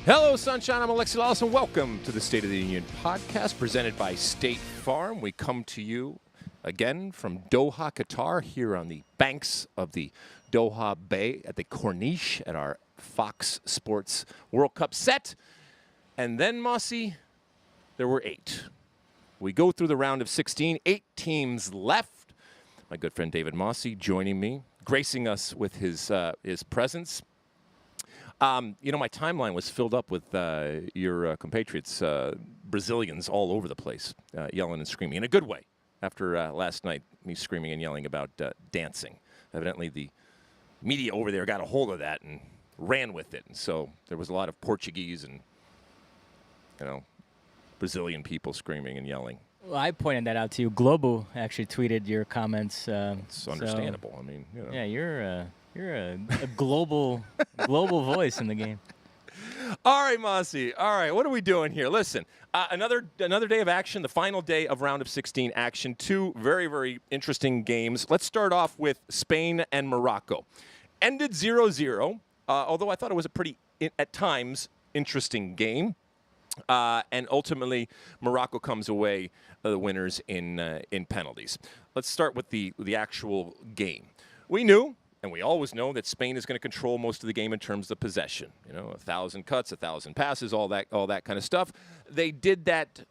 Hello, Sunshine. I'm Alexi, Lalas, and welcome to the State of the Union podcast presented by State Farm. We come to you again from Doha, Qatar, here on the banks of the Doha Bay at the Corniche at our Fox Sports World Cup set. And then, Mosse, there were 8. We go through the round of 16, 8 teams left. My good friend David Mosse joining me, gracing us with his presence. My timeline was filled up with your compatriots, Brazilians all over the place, yelling and screaming in a good way after last night, me screaming and yelling about dancing. Evidently, the media over there got a hold of that and ran with it. And so there was a lot of Portuguese and, Brazilian people screaming and yelling. Well, I pointed that out to you. Globo actually tweeted your comments. It's understandable. So, yeah, you're a global voice in the game. All right, Mosse. All right, what are we doing here? Listen, another day of action, the final day of round of 16 action. 2 very, very interesting games. Let's start off with Spain and Morocco. Ended 0-0, although I thought it was a pretty, at times, interesting game. And ultimately, Morocco comes away the winners in penalties. Let's start with the actual game. We knew, and we always know, that Spain is going to control most of the game in terms of possession. 1,000 cuts, 1,000 passes, all that kind of stuff. They did that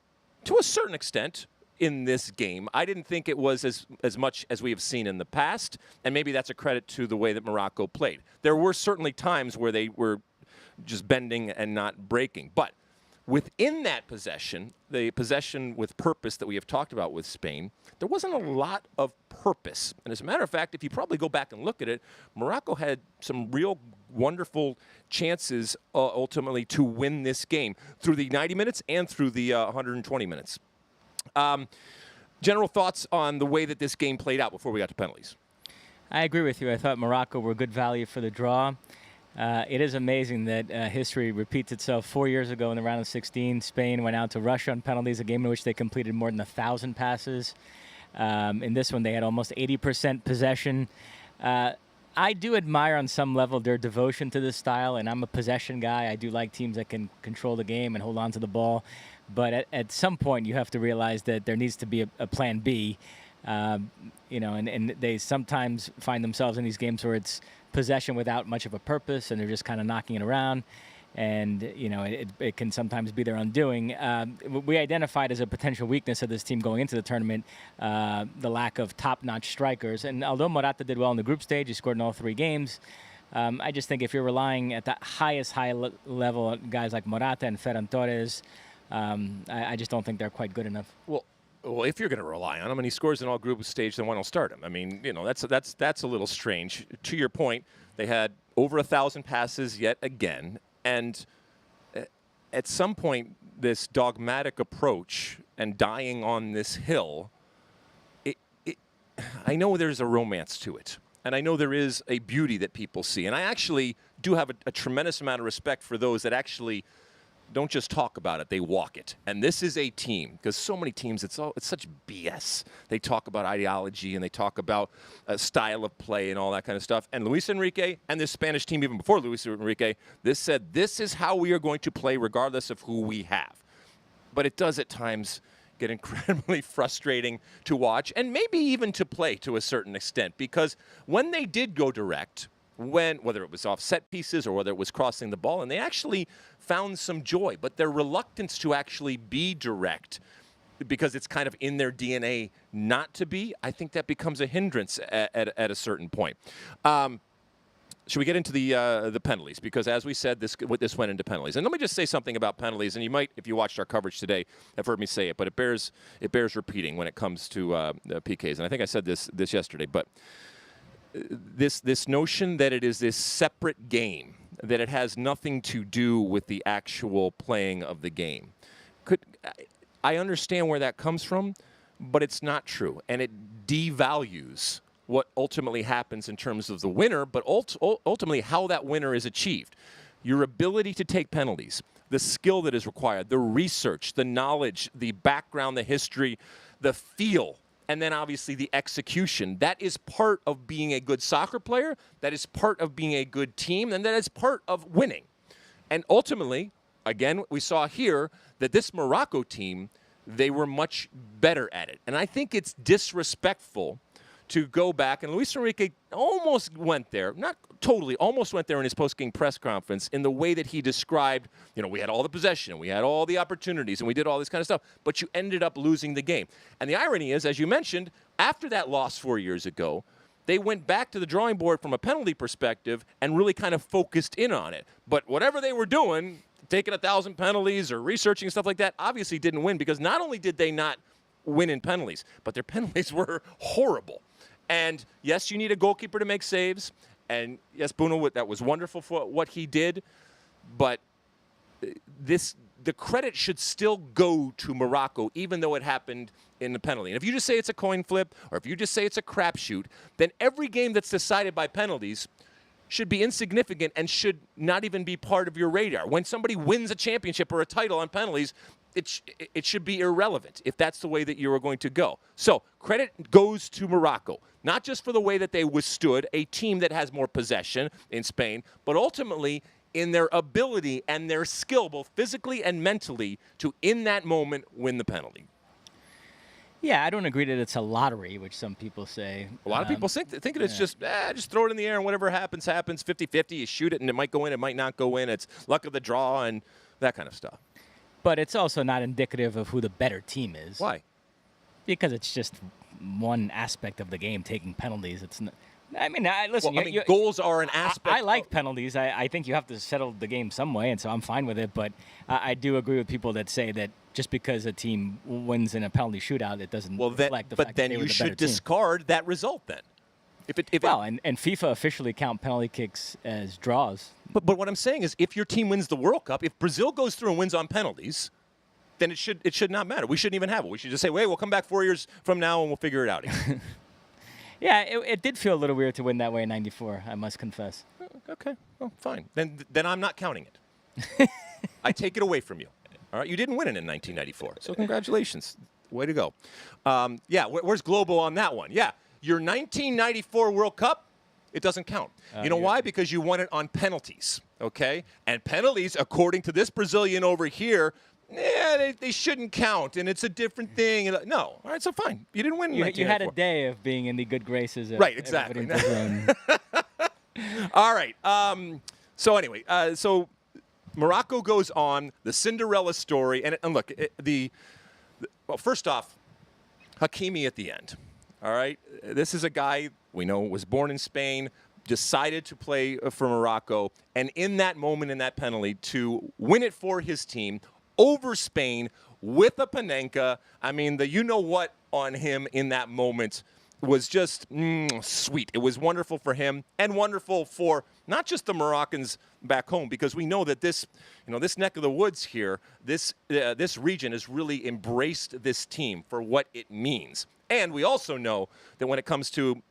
to a certain extent in this game. I didn't think it was as much as we have seen in the past, and maybe that's a credit to the way that Morocco played. There were certainly times where they were just bending and not breaking, but within that possession, the possession with purpose that we have talked about with Spain, there wasn't a lot of purpose. And as a matter of fact, if you probably go back and look at it, Morocco had some real wonderful chances ultimately to win this game through the 90 minutes and through the 120 minutes. General thoughts on the way that this game played out before we got to penalties? I agree with you. I thought Morocco were good value for the draw. It is amazing that history repeats itself. 4 years ago in the round of 16, Spain went out to Russia on penalties, a game in which they completed more than 1,000 passes. In this one, they had almost 80% possession. I do admire on some level their devotion to this style, and I'm a possession guy. I do like teams that can control the game and hold on to the ball. But at some point, you have to realize that there needs to be a plan B. And they sometimes find themselves in these games where it's possession without much of a purpose, and they're just kind of knocking it around. And, it can sometimes be their undoing. We identified as a potential weakness of this team going into the tournament the lack of top-notch strikers. And although Morata did well in the group stage, he scored in all 3 games, I just think if you're relying at the highest level on guys like Morata and Ferran Torres, I just don't think they're quite good enough. Well, if you're going to rely on him and he scores in all group stage, then why don't start him? I mean, that's a little strange. To your point, they had over 1,000 passes yet again, and at some point, this dogmatic approach and dying on this hill, I know there's a romance to it, and I know there is a beauty that people see, and I actually do have a tremendous amount of respect for those that actually don't just talk about it, they walk it. And this is a team, because so many teams, it's such BS. They talk about ideology and they talk about style of play and all that kind of stuff. And Luis Enrique and this Spanish team, even before Luis Enrique, this is how we are going to play regardless of who we have. But it does at times get incredibly frustrating to watch and maybe even to play to a certain extent, because when they did go direct, whether it was off set pieces or whether it was crossing the ball, and they actually found some joy, but their reluctance to actually be direct, because it's kind of in their DNA not to be, I think that becomes a hindrance at a certain point. Should we get into the penalties? Because as we said, this went into penalties. And let me just say something about penalties, and you might, if you watched our coverage today, have heard me say it, but it bears repeating when it comes to PKs. And I think I said this yesterday, but this notion that it is this separate game, that it has nothing to do with the actual playing of the game. I understand where that comes from, but it's not true. And it devalues what ultimately happens in terms of the winner, but ultimately how that winner is achieved. Your ability to take penalties, the skill that is required, the research, the knowledge, the background, the history, the feel, and then obviously the execution. That is part of being a good soccer player. That is part of being a good team, and that is part of winning. And ultimately, again, we saw here that this Morocco team, they were much better at it. And I think it's disrespectful to go back, and Luis Enrique almost went there, not totally, almost went there in his post-game press conference in the way that he described, we had all the possession, we had all the opportunities, and we did all this kind of stuff, but you ended up losing the game. And the irony is, as you mentioned, after that loss 4 years ago, they went back to the drawing board from a penalty perspective and really kind of focused in on it. But whatever they were doing, taking 1,000 penalties or researching stuff like that, obviously didn't win, because not only did they not win in penalties, but their penalties were horrible. And yes, you need a goalkeeper to make saves. And yes, Bounou, that was wonderful for what he did. But the credit should still go to Morocco, even though it happened in the penalty. And if you just say it's a coin flip, or if you just say it's a crapshoot, then every game that's decided by penalties should be insignificant and should not even be part of your radar. When somebody wins a championship or a title on penalties, it should be irrelevant if that's the way that you are going to go. So credit goes to Morocco, not just for the way that they withstood a team that has more possession in Spain, but ultimately in their ability and their skill, both physically and mentally, to, in that moment, win the penalty. Yeah, I don't agree that it's a lottery, which some people say. A lot of people think it's just throw it in the air and whatever happens, happens, 50-50. You shoot it and it might go in, it might not go in. It's luck of the draw and that kind of stuff. But it's also not indicative of who the better team is. Why? Because it's just one aspect of the game, taking penalties. It's not, listen. Well, goals are an aspect. I like penalties. I think you have to settle the game some way, and so I'm fine with it. But I do agree with people that say that just because a team wins in a penalty shootout, it doesn't reflect the fact that they were the better team. But then you should discard that result then. And FIFA officially count penalty kicks as draws. But what I'm saying is, if your team wins the World Cup, if Brazil goes through and wins on penalties, then it should not matter. We shouldn't even have it. We should just say, wait, we'll come back 4 years from now and we'll figure it out again. Yeah, it did feel a little weird to win that way in '94, I must confess. Okay, well, fine. Then I'm not counting it. I take it away from you. All right, you didn't win it in 1994, so congratulations. Way to go. Where's Global on that one? Yeah, your 1994 World Cup, it doesn't count. You know why? Because you won it on penalties, okay? And penalties, according to this Brazilian over here, they shouldn't count, and it's a different thing. No. All right, so fine. You didn't win in 1994. You had a day of being in the good graces of right, exactly. All right. So anyway, so Morocco goes on, the Cinderella story. And look, well, first off, Hakimi at the end. All right? This is a guy we know was born in Spain, decided to play for Morocco, and in that moment, in that penalty, to win it for his team over Spain with a Panenka. I mean, the you-know-what on him in that moment was just sweet. It was wonderful for him and wonderful for not just the Moroccans back home, because we know that this neck of the woods here, this region has really embraced this team for what it means. And we also know that when it comes to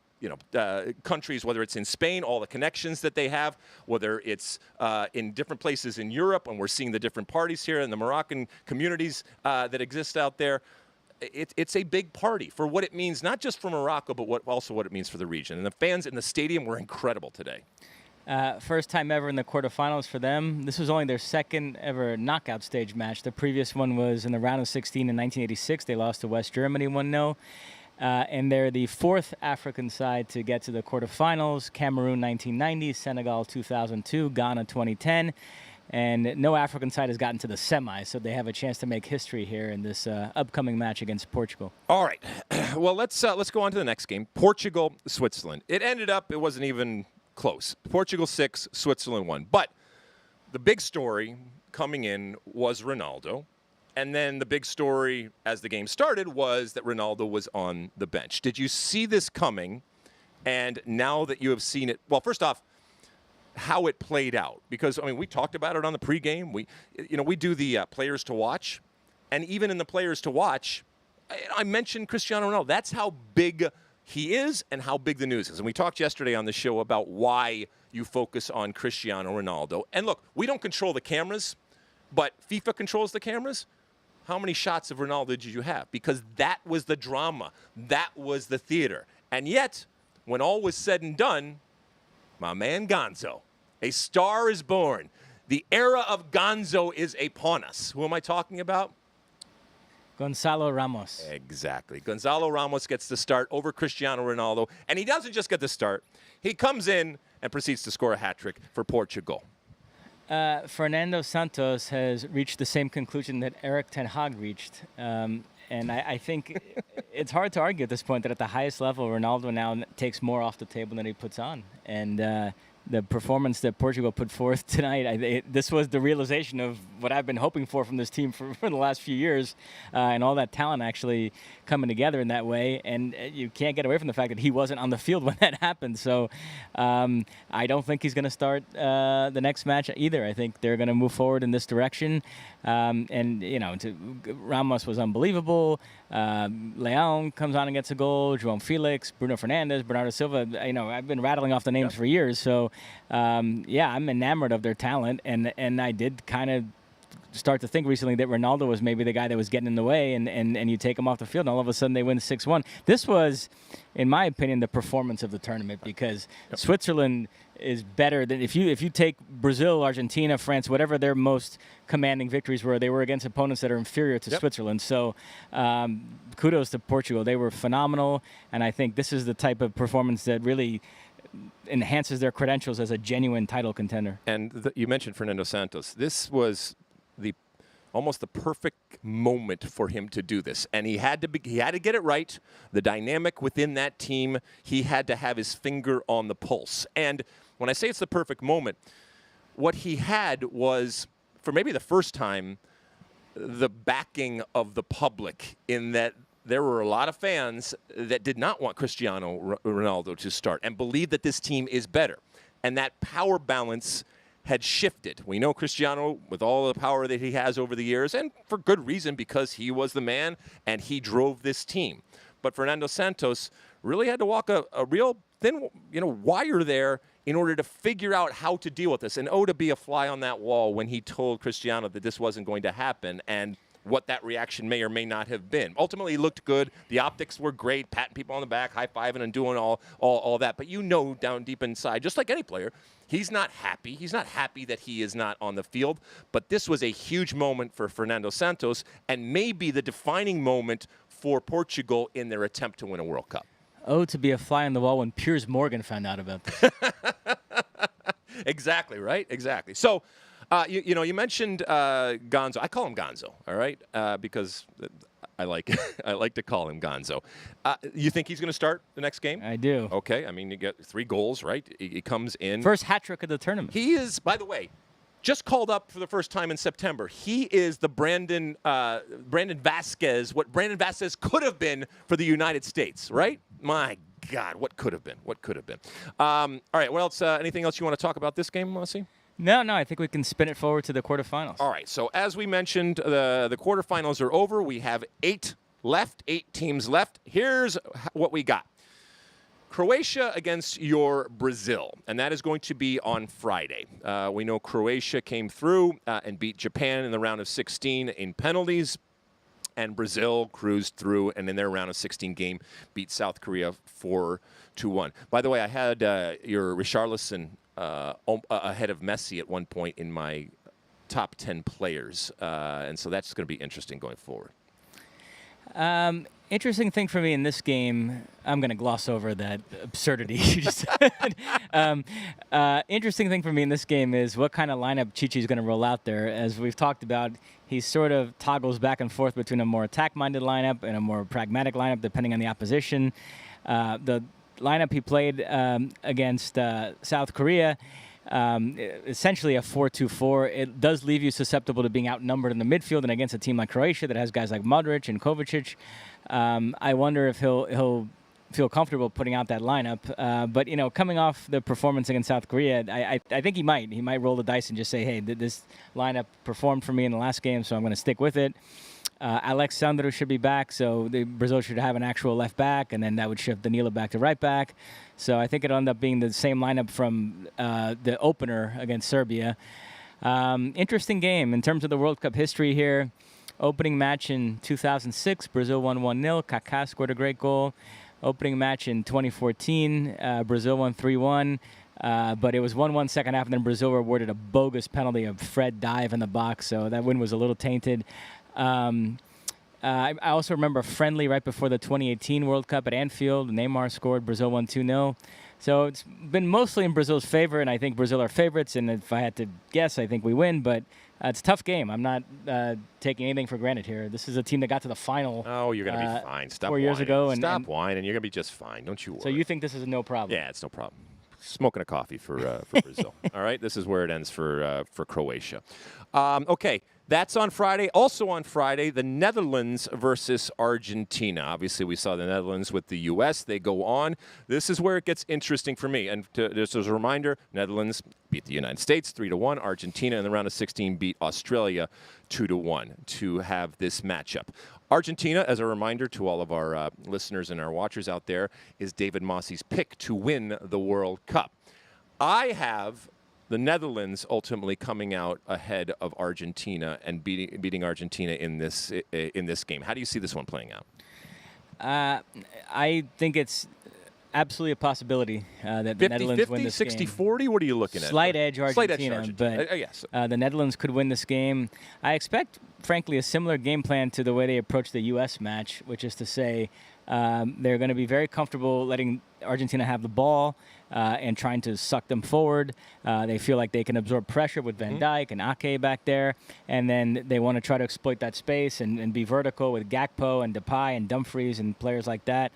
countries, whether it's in Spain, all the connections that they have, whether it's in different places in Europe, and we're seeing the different parties here and the Moroccan communities that exist out there, it's a big party for what it means, not just for Morocco, but also what it means for the region. And the fans in the stadium were incredible today. First time ever in the quarterfinals for them. This was only their second ever knockout stage match. The previous one was in the round of 16 in 1986. They lost to West Germany 1-0. And they're the fourth African side to get to the quarterfinals. Cameroon 1990, Senegal 2002, Ghana 2010. And no African side has gotten to the semis, so they have a chance to make history here in this upcoming match against Portugal. All right. Well, let's go on to the next game. Portugal, Switzerland. It wasn't even close. Portugal 6, Switzerland 1. But the big story coming in was Ronaldo. And then the big story as the game started was that Ronaldo was on the bench. Did you see this coming? And now that you have seen it, well, first off, how it played out. Because, we talked about it on the pregame. We do the players to watch. And even in the players to watch, I mentioned Cristiano Ronaldo. That's how big he is and how big the news is. And we talked yesterday on the show about why you focus on Cristiano Ronaldo. And look, we don't control the cameras, but FIFA controls the cameras. How many shots of Ronaldo did you have? Because that was the drama. That was the theater. And yet, when all was said and done, my man Gonzo, a star is born. The era of Gonzo is upon us. Who am I talking about? Goncalo Ramos. Exactly. Goncalo Ramos gets the start over Cristiano Ronaldo. And he doesn't just get the start. He comes in and proceeds to score a hat-trick for Portugal. Fernando Santos has reached the same conclusion that Erik ten Hag reached. And I think it's hard to argue at this point that at the highest level, Ronaldo now takes more off the table than he puts on. And the performance that Portugal put forth tonight, this was the realization of what I've been hoping for from this team for the last few years, and all that talent actually coming together in that way. And you can't get away from the fact that he wasn't on the field when that happened. So I don't think he's going to start the next match either. I think they're going to move forward in this direction. And, you know, Ramos was unbelievable. Leão comes on and gets a goal. João Felix, Bruno Fernandes, Bernardo Silva. You know, I've been rattling off the names for years. So, yeah, I'm enamored of their talent. And I did kind of start to think recently that Ronaldo was maybe the guy that was getting in the way, and you take him off the field, and all of a sudden they win 6-1. This was, in my opinion, the performance of the tournament, because Switzerland is better than if you take Brazil, Argentina, France, whatever their most commanding victories were, they were against opponents that are inferior to Switzerland. So kudos to Portugal. They were phenomenal, and I think this is the type of performance that really enhances their credentials as a genuine title contender. And you mentioned Fernando Santos. This was almost the perfect moment for him to do this, and he had to get it right. The dynamic within that team, he had to have his finger on the pulse. And when I say it's the perfect moment, what he had was, for maybe the first time, the backing of the public, in that there were a lot of fans that did not want Cristiano Ronaldo to start and believed that this team is better, and that power balance had shifted. We know Cristiano, with all the power that he has over the years, and for good reason, because he was the man and he drove this team. But Fernando Santos really had to walk a real thin, wire there in order to figure out how to deal with this. And to be a fly on that wall when he told Cristiano that this wasn't going to happen, and what that reaction may or may not have been. Ultimately, he looked good. The optics were great, patting people on the back, high-fiving and doing all that. But down deep inside, just like any player, he's not happy. He's not happy that he is not on the field. But this was a huge moment for Fernando Santos, and maybe the defining moment for Portugal in their attempt to win a World Cup. To be a fly on the wall when Piers Morgan found out about this. Exactly, right? Exactly. So, you mentioned Gonzo. I call him Gonzo, all right, because I like to call him Gonzo. You think he's going to start the next game? I do. Okay. I mean, you get 3 goals, right? He comes in. First hat trick of the tournament. He is, by the way, just called up for the first time in September. He is the Brandon Vasquez, what Brandon Vasquez could have been for the United States, right? My God, what could have been? What could have been? All right. What else? Anything else you want to talk about this game, Mosse? No, I think we can spin it forward to the quarterfinals. All right, so as we mentioned, the quarterfinals are over. We have 8 teams left. Here's what we got. Croatia against your Brazil, and that is going to be on Friday. We know Croatia came through and beat Japan in the round of 16 in penalties, and Brazil cruised through and in their round of 16 game beat South Korea 4-1. By the way, I had your Richarlison ahead of Messi at one point in my top 10 players. And so that's going to be interesting going forward. Interesting thing for me in this game, I'm going to gloss over that absurdity you just said. Interesting thing for me in this game is what kind of lineup Chichi's going to roll out there. As we've talked about, he sort of toggles back and forth between a more attack-minded lineup and a more pragmatic lineup, depending on the opposition. The lineup he played against South Korea, essentially a 4-2-4. It does leave you susceptible to being outnumbered in the midfield, and against a team like Croatia that has guys like Modric and Kovacic, I wonder if he'll feel comfortable putting out that lineup. But coming off the performance against South Korea, I think he might roll the dice and just say, hey, this lineup performed for me in the last game, so I'm going to stick with it. Alexandru should be back, so Brazil should have an actual left back, and then that would shift Danilo back to right back. So I think it'll end up being the same lineup from the opener against Serbia. Interesting game in terms of the World Cup history here. Opening match in 2006, Brazil won 1-0. Kaká scored a great goal. Opening match in 2014, Brazil won 3-1. But it was 1-1 second half, and then Brazil were awarded a bogus penalty, a Fred dive in the box, so that win was a little tainted. I also remember a friendly right before the 2018 World Cup at Anfield. Neymar scored. Brazil won 2-0. So it's been mostly in Brazil's favor, and I think Brazil are favorites. And if I had to guess, I think we win. But it's a tough game. I'm not taking anything for granted here. This is a team that got to the final. Oh, you're going to be fine. Stop 4 years ago. Stop whining. You're going to be just fine. Don't you worry. So you think this is no problem? Yeah, it's no problem. Smoking a coffee for Brazil. All right, this is where it ends for Croatia. Okay, that's on Friday. Also on Friday, the Netherlands versus Argentina. Obviously, we saw the Netherlands with the U.S. They go on. This is where it gets interesting for me. And just as a reminder, Netherlands beat the United States 3-1. Argentina in the round of 16 beat Australia 2-1 to have this matchup. Argentina, as a reminder to all of our listeners and our watchers out there, is David Mosse's pick to win the World Cup. I have the Netherlands ultimately coming out ahead of Argentina and beating Argentina in this game. How do you see this one playing out? I think it's absolutely a possibility that the Netherlands win this 60, game. 60-40? What are you looking at? Slight edge Argentina, but yes. The Netherlands could win this game. I expect, frankly, a similar game plan to the way they approached the U.S. match, which is to say they're going to be very comfortable letting Argentina have the ball and trying to suck them forward. They feel like they can absorb pressure with Van Dijk and Ake back there, and then they want to try to exploit that space and be vertical with Gakpo and Depay and Dumfries and players like that.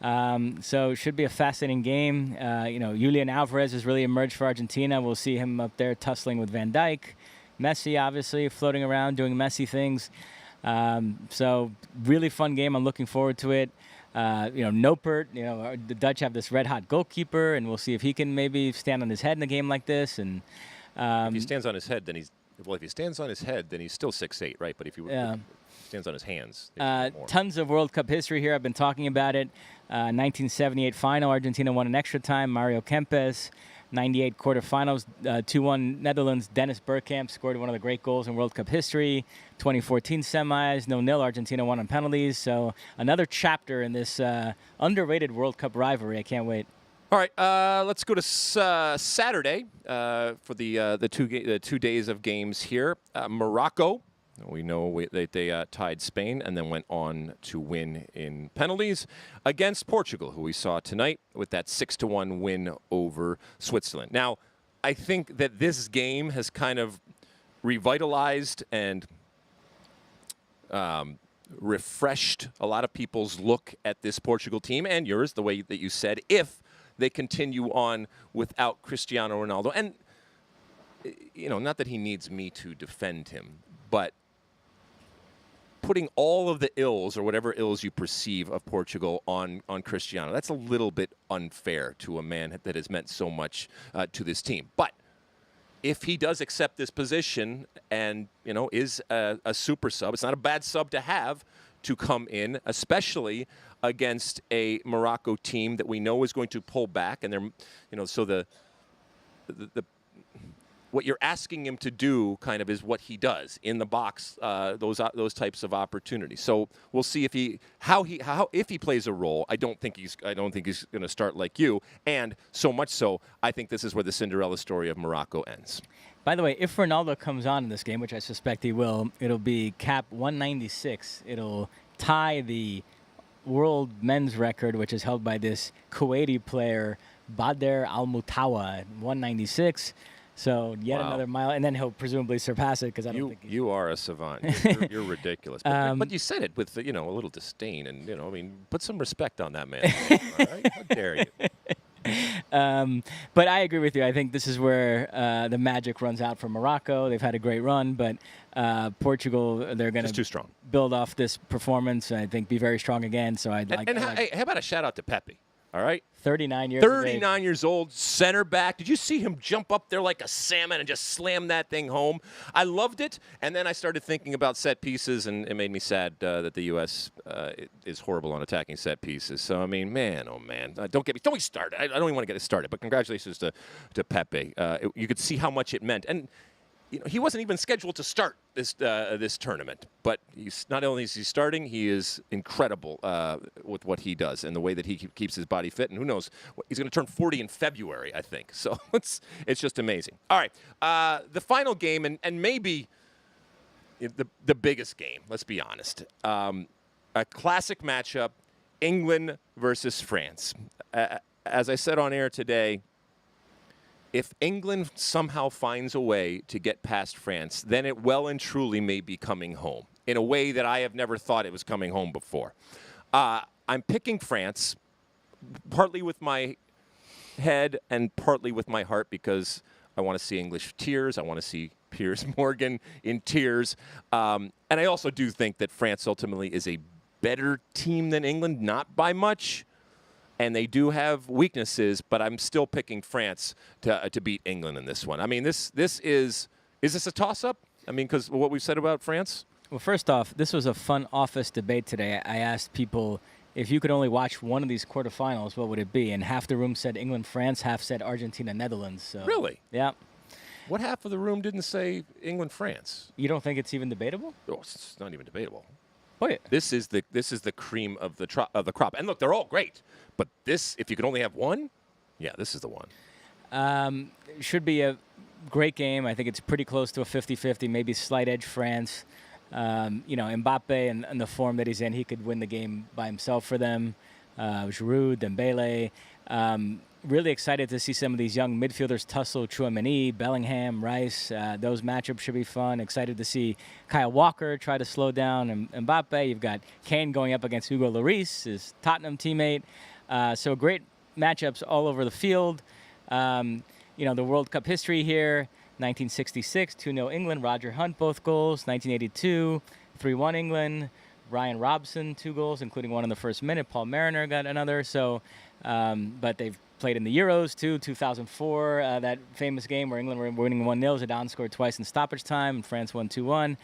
So it should be a fascinating game. Julian Alvarez has really emerged for Argentina. We'll see him up there tussling with Van Dijk. Messi, obviously, floating around doing Messi things. So really fun game. I'm looking forward to it. Noppert, the Dutch have this red-hot goalkeeper, and we'll see if he can maybe stand on his head in a game like this. And if he stands on his head, then if he stands on his head, then he's still 6'8", right? But if he stands on his hands, tons of World Cup history here. I've been talking about it. 1978 final, Argentina won in extra time. Mario Kempes. 98 quarterfinals, 2-1 Netherlands. Dennis Bergkamp scored one of the great goals in World Cup history. 2014 semis, 0-0. Argentina won on penalties. So another chapter in this underrated World Cup rivalry. I can't wait. All right, let's go to Saturday for the 2 days of games here. Morocco. We know they tied Spain and then went on to win in penalties against Portugal, who we saw tonight with that 6-1 win over Switzerland. Now, I think that this game has kind of revitalized and refreshed a lot of people's look at this Portugal team and yours, the way that you said, if they continue on without Cristiano Ronaldo. And, not that he needs me to defend him, but putting all of the ills or whatever ills you perceive of Portugal on Cristiano, that's a little bit unfair to a man that has meant so much to this team. But if he does accept this position and, is a super sub, it's not a bad sub to have to come in, especially against a Morocco team that we know is going to pull back. And they're, so the what you're asking him to do kind of is what he does in the box, those types of opportunities. So we'll see if he plays a role. I don't think he's going to start like you. And so much so, I think this is where the Cinderella story of Morocco ends. By the way, if Ronaldo comes on in this game, which I suspect he will, it'll be cap 196. It'll tie the world men's record, which is held by this Kuwaiti player, Badr Al-Mutawa, 196. So yet another mile, and then he'll presumably surpass it because I don't think you are a savant. You're ridiculous. But you said it with a little disdain, and put some respect on that man. All right? How dare you? But I agree with you. I think this is where the magic runs out for Morocco. They've had a great run, but Portugal, they're going to build off this performance. And I think be very strong again. So I'd like. Hey, how about a shout out to Pepe? All right. 39 years old, center back. Did you see him jump up there like a salmon and just slam that thing home? I loved it. And then I started thinking about set pieces, and it made me sad that the U.S. Is horrible on attacking set pieces. So, man, oh, man. Don't get me started. I don't even want to get it started. But congratulations to Pepe. You could see how much it meant. And he wasn't even scheduled to start this tournament. But he's not only is he starting, he is incredible with what he does and the way that he keeps his body fit. And who knows, he's going to turn 40 in February, I think. So it's just amazing. All right, the final game, and maybe the biggest game. Let's be honest. A classic matchup: England versus France. As I said on air today, if England somehow finds a way to get past France, then it well and truly may be coming home in a way that I have never thought it was coming home before. I'm picking France, partly with my head and partly with my heart, because I want to see English tears. I want to see Piers Morgan in tears. And I also do think that France ultimately is a better team than England, not by much. And they do have weaknesses, but I'm still picking France to beat England in this one. I mean, is this a toss-up? I mean, because what we've said about France? Well, first off, this was a fun office debate today. I asked people, if you could only watch one of these quarterfinals, what would it be? And half the room said England-France, half said Argentina-Netherlands. So, really? Yeah. What half of the room didn't say England-France? You don't think it's even debatable? Oh, it's not even debatable. Oh, yeah. This is the cream of the crop. And look, they're all great. But this, if you could only have one, yeah, this is the one. Should be a great game. I think it's pretty close to a 50-50, maybe slight edge France. Mbappe and the form that he's in, he could win the game by himself for them. Giroud, Dembele. Really excited to see some of these young midfielders tussle. Tchouaméni, Bellingham, Rice. Those matchups should be fun. Excited to see Kyle Walker try to slow down Mbappe. You've got Kane going up against Hugo Lloris, his Tottenham teammate. So great matchups all over the field. The World Cup history here. 1966, 2-0 England. Roger Hunt, both goals. 1982, 3-1 England. Ryan Robson, 2 goals, including one in the first minute. Paul Mariner got another. So, but they've played in the Euros, too. 2004, that famous game where England were winning 1-0. Zidane scored twice in stoppage time, and France won 2-1.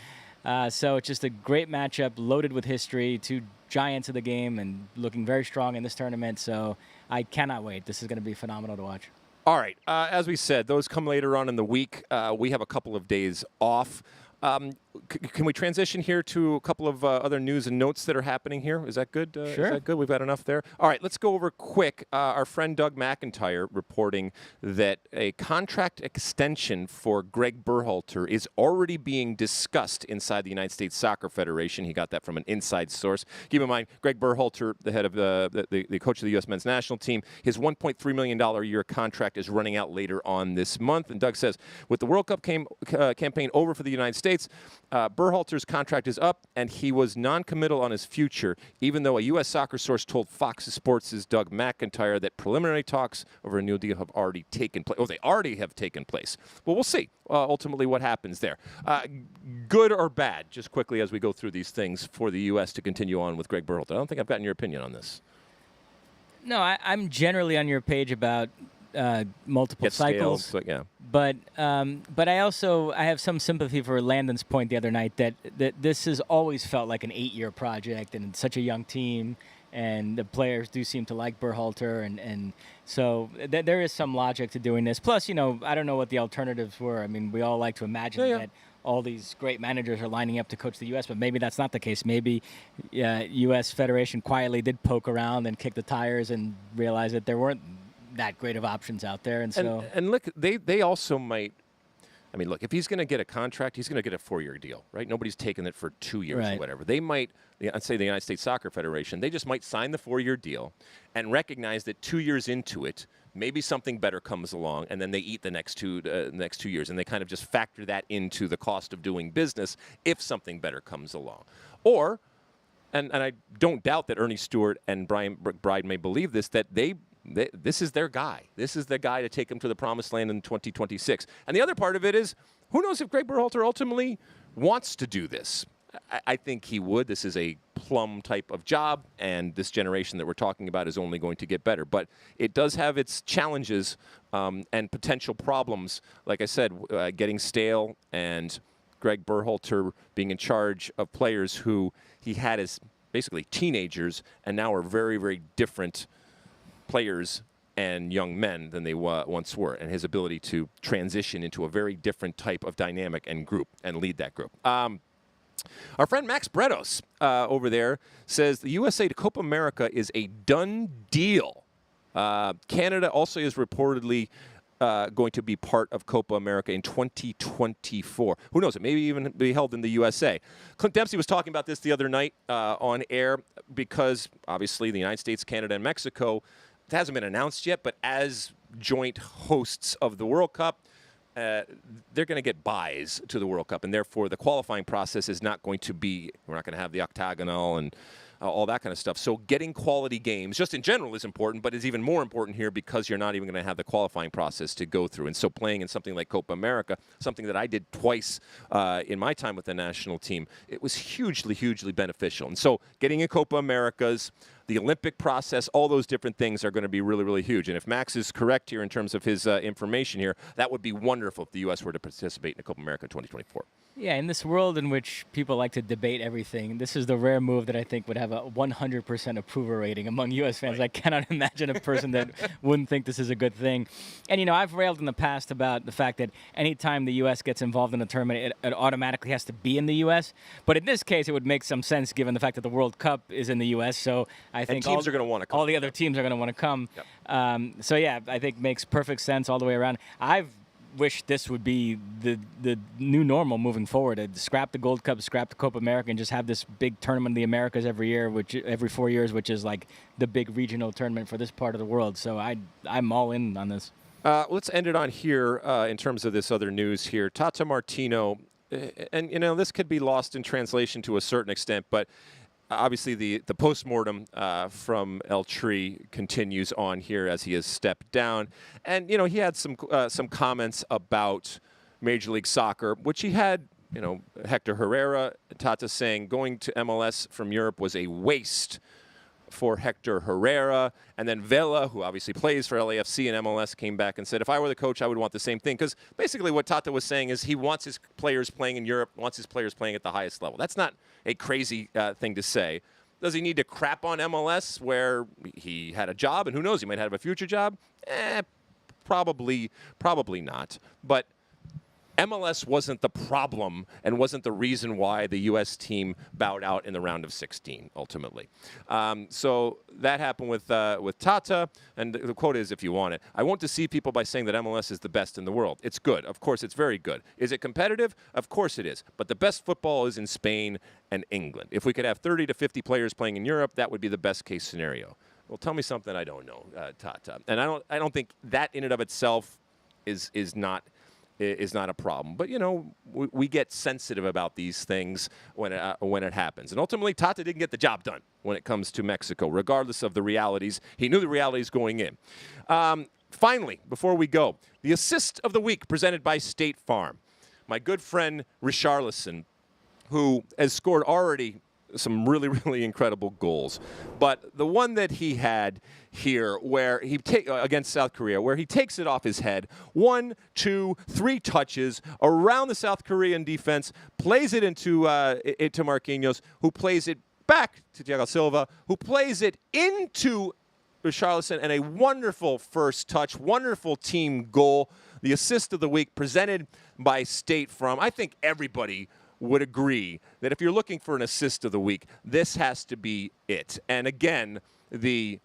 So it's just a great matchup, loaded with history. 2 giants of the game and looking very strong in this tournament. So I cannot wait. This is going to be phenomenal to watch. All right. As we said, those come later on in the week. We have a couple of days off. Can we transition here to a couple of other news and notes that are happening here? Is that good? Sure. Is that good? We've got enough there. All right, let's go over quick. Our friend Doug McIntyre reporting that a contract extension for Greg Berhalter is already being discussed inside the United States Soccer Federation. He got that from an inside source. Keep in mind, Greg Berhalter, the head of the coach of the U.S. men's national team, his $1.3 million a year contract is running out later on this month. And Doug says, with the World Cup campaign over for the United States, Berhalter's contract is up, and he was non-committal on his future, even though a U.S. soccer source told Fox Sports' Doug McIntyre that preliminary talks over a new deal have already taken place. Oh, they already have taken place. Well, we'll see ultimately what happens there. Good or bad, just quickly as we go through these things for the U.S. to continue on with Greg Berhalter. I don't think I've gotten your opinion on this. No, I'm generally on your page about multiple cycles. Scaled, but I have some sympathy for Landon's point the other night that this has always felt like an 8-year project and such a young team, and the players do seem to like Berhalter, and so there is some logic to doing this. Plus, I don't know what the alternatives were. I mean, we all like to imagine that all these great managers are lining up to coach the U.S., but maybe that's not the case. Maybe U.S. Federation quietly did poke around and kick the tires and realize that there weren't that great of options out there, and so look, they also might. I mean, look, if he's going to get a contract, he's going to get a 4-year deal, right? Nobody's taking it for 2 years or whatever. They might, I'd say the United States Soccer Federation, they just might sign the 4-year deal and recognize that 2 years into it, maybe something better comes along, and then they eat the next 2 years, and they kind of just factor that into the cost of doing business if something better comes along. Or, and I don't doubt that Ernie Stewart and Brian Bride may believe this, that this is their guy. This is the guy to take them to the promised land in 2026. And the other part of it is, who knows if Greg Berhalter ultimately wants to do this? I think he would. This is a plum type of job, and this generation that we're talking about is only going to get better. But it does have its challenges and potential problems. Like I said, getting stale, and Greg Berhalter being in charge of players who he had as basically teenagers and now are very, very different players and young men than they once were, and his ability to transition into a very different type of dynamic and group and lead that group. Our friend Max Bretos over there says the USA to Copa America is a done deal. Canada also is reportedly going to be part of Copa America in 2024. Who knows? It may even be held in the USA. Clint Dempsey was talking about this the other night on air because, obviously, the United States, Canada, and Mexico, it hasn't been announced yet, but as joint hosts of the World Cup, they're going to get buys to the World Cup, and therefore the qualifying process is not going to be, we're not going to have the octagonal and all that kind of stuff. So getting quality games, just in general, is important, but is even more important here because you're not even going to have the qualifying process to go through. And so playing in something like Copa America, something that I did twice in my time with the national team, it was hugely, hugely beneficial. And so getting in Copa Americas, the Olympic process, all those different things are going to be really, really huge. And if Max is correct here in terms of his information here, that would be wonderful if the U.S. were to participate in the Copa America 2024. Yeah, in this world in which people like to debate everything, this is the rare move that I think would have a 100% approval rating among U.S. fans. Right. I cannot imagine a person that wouldn't think this is a good thing. And, I've railed in the past about the fact that anytime the U.S. gets involved in a tournament, it automatically has to be in the U.S. But in this case, it would make some sense given the fact that the World Cup is in the U.S. So I think teams are going to want to come. All the other teams are going to want to come. Yep. So, yeah, I think makes perfect sense all the way around. I've wish this would be the new normal moving forward. Scrap the Gold Cup, scrap the Copa America, and just have this big tournament of the Americas every year, every 4 years, which is like the big regional tournament for this part of the world. So I'm all in on this. Let's end it on here in terms of this other news here. Tata Martino, and this could be lost in translation to a certain extent, but obviously, the postmortem from El Tri continues on here as he has stepped down. And, he had some comments about Major League Soccer, which he had, Hector Herrera, Tata saying going to MLS from Europe was a waste for Hector Herrera. And then Vela, who obviously plays for LAFC and MLS, came back and said, if I were the coach, I would want the same thing. Because basically what Tata was saying is he wants his players playing in Europe, wants his players playing at the highest level. That's not a crazy thing to say. Does he need to crap on MLS where he had a job? And who knows, he might have a future job? Probably not. But MLS wasn't the problem and wasn't the reason why the U.S. team bowed out in the round of 16, ultimately. So that happened with Tata, and the quote is, if you want it, I won't deceive people by saying that MLS is the best in the world. It's good. Of course, it's very good. Is it competitive? Of course it is. But the best football is in Spain and England. If we could have 30 to 50 players playing in Europe, that would be the best case scenario. Well, tell me something I don't know, Tata. And I don't think that in and of itself is not a problem. But, we get sensitive about these things when it happens. And ultimately, Tata didn't get the job done when it comes to Mexico, regardless of the realities. He knew the realities going in. Finally, before we go, the assist of the week presented by State Farm. My good friend Richarlison, who has scored already some really, really incredible goals. But the one that he had here where he against South Korea, where he takes it off his head, 1, 2, 3 touches around the South Korean defense, plays it into Marquinhos, who plays it back to Thiago Silva, who plays it into Richarlison, and a wonderful first touch, wonderful team goal. The assist of the week presented by State Farm. I think everybody would agree that if you're looking for an assist of the week, this has to be it. And again, the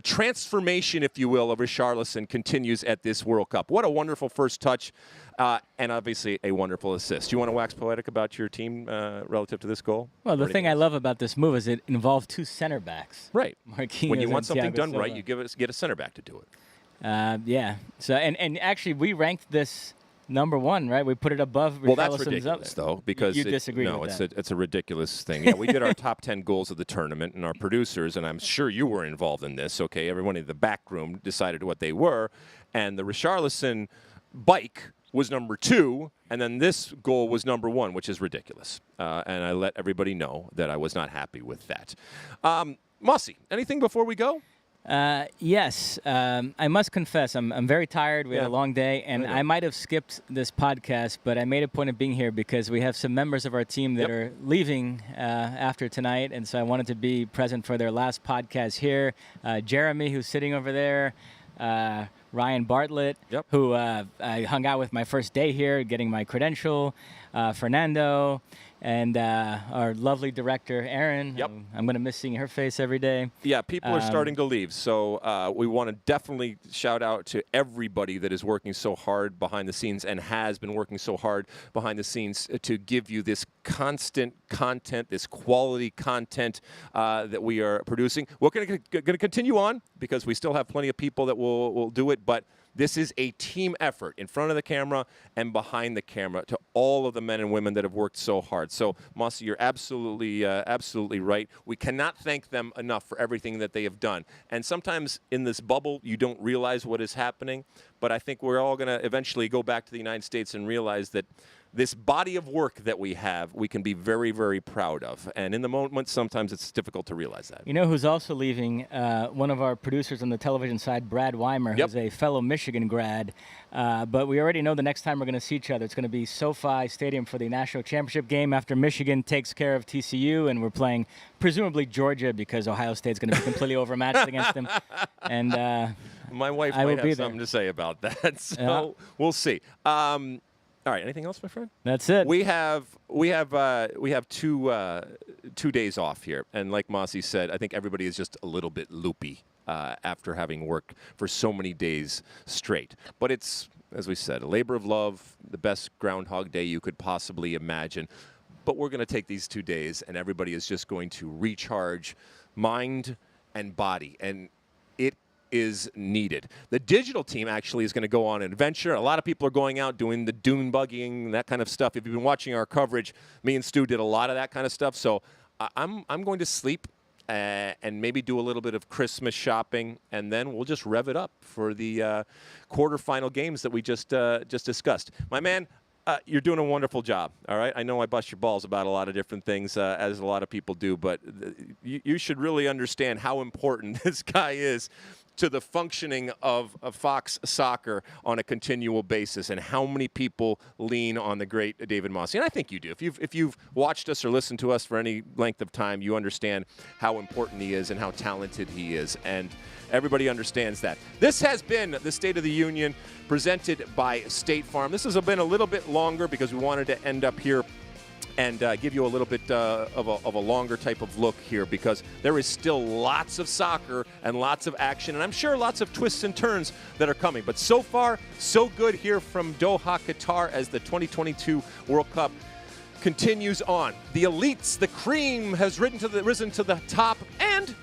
transformation, if you will, of Richarlison continues at this World Cup. What a wonderful first touch, and obviously a wonderful assist. Do you want to wax poetic about your team relative to this goal? Well, the thing I love about this move is it involved 2 center backs. Right. Marquinhos when you want something Thiago done Silva. right, you get a center back to do it. Yeah. So and actually, we ranked this number 1, right? We put it above. Well, that's ridiculous, though, because you disagree no, with that. it's a ridiculous thing. Yeah, we did our top 10 goals of the tournament, and our producers, and I'm sure you were involved in this. Okay, everyone in the back room decided what they were, and the Richarlison bike was number 2, and then this goal was number 1, which is ridiculous. And I let everybody know that I was not happy with that. Mosse, anything before we go? Yes. I must confess, I'm very tired. We had a long day, and I might have skipped this podcast, but I made a point of being here because we have some members of our team that are leaving after tonight, and so I wanted to be present for their last podcast here. Jeremy, who's sitting over there, Ryan Bartlett, who I hung out with my first day here, getting my credential, Fernando, and our lovely director, Erin. I'm going to miss seeing her face every day. Yeah, people are starting to leave. So we want to definitely shout out to everybody that is working so hard behind the scenes and has been working so hard behind the scenes to give you this constant content, this quality content that we are producing. We're going to continue on because we still have plenty of people that will do it, but this is a team effort in front of the camera and behind the camera to all of the men and women that have worked so hard. So, Mosse, you're absolutely right. We cannot thank them enough for everything that they have done. And sometimes in this bubble, you don't realize what is happening. But I think we're all going to eventually go back to the United States and realize that this body of work that we have, we can be very, very proud of. And in the moment, sometimes it's difficult to realize that. You know who's also leaving? One of our producers on the television side, Brad Weimer, who's a fellow Michigan grad. But we already know the next time we're going to see each other, it's going to be SoFi Stadium for the national championship game after Michigan takes care of TCU, and we're playing presumably Georgia because Ohio State's going to be completely overmatched against them. And my wife might have something to say about that, so we'll see. All right. Anything else, my friend? That's it. We have 2 days off here, and like Mosse said, I think everybody is just a little bit loopy after having worked for so many days straight. But it's, as we said, a labor of love, the best Groundhog Day you could possibly imagine. But we're going to take these 2 days, and everybody is just going to recharge mind and body, and it is needed. The digital team actually is going to go on an adventure. A lot of people are going out doing the dune buggying, that kind of stuff. If you've been watching our coverage, me and Stu did a lot of that kind of stuff. So I'm going to sleep and maybe do a little bit of Christmas shopping, and then we'll just rev it up for the quarterfinal games that we just discussed. My man, you're doing a wonderful job, all right? I know I bust your balls about a lot of different things, as a lot of people do, but you should really understand how important this guy is to the functioning of Fox Soccer on a continual basis, and how many people lean on the great David Mosse. And I think you do. If you've watched us or listened to us for any length of time, you understand how important he is and how talented he is. And everybody understands that. This has been the State of the Union presented by State Farm. This has been a little bit longer because we wanted to end up here and give you a little bit of a longer type of look here, because there is still lots of soccer and lots of action, and I'm sure lots of twists and turns that are coming. But so far, so good here from Doha, Qatar, as the 2022 World Cup continues on. The elites, the cream, has risen to the top, and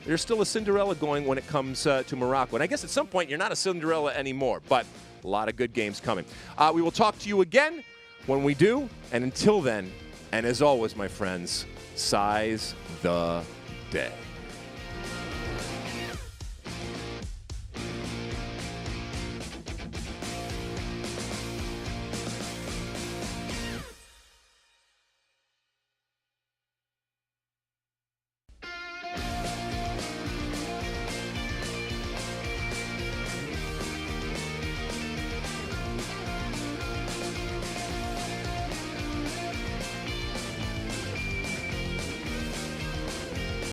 there's still a Cinderella going when it comes to Morocco. And I guess at some point you're not a Cinderella anymore, but a lot of good games coming. We will talk to you again when we do, and until then, and as always, my friends, size the day.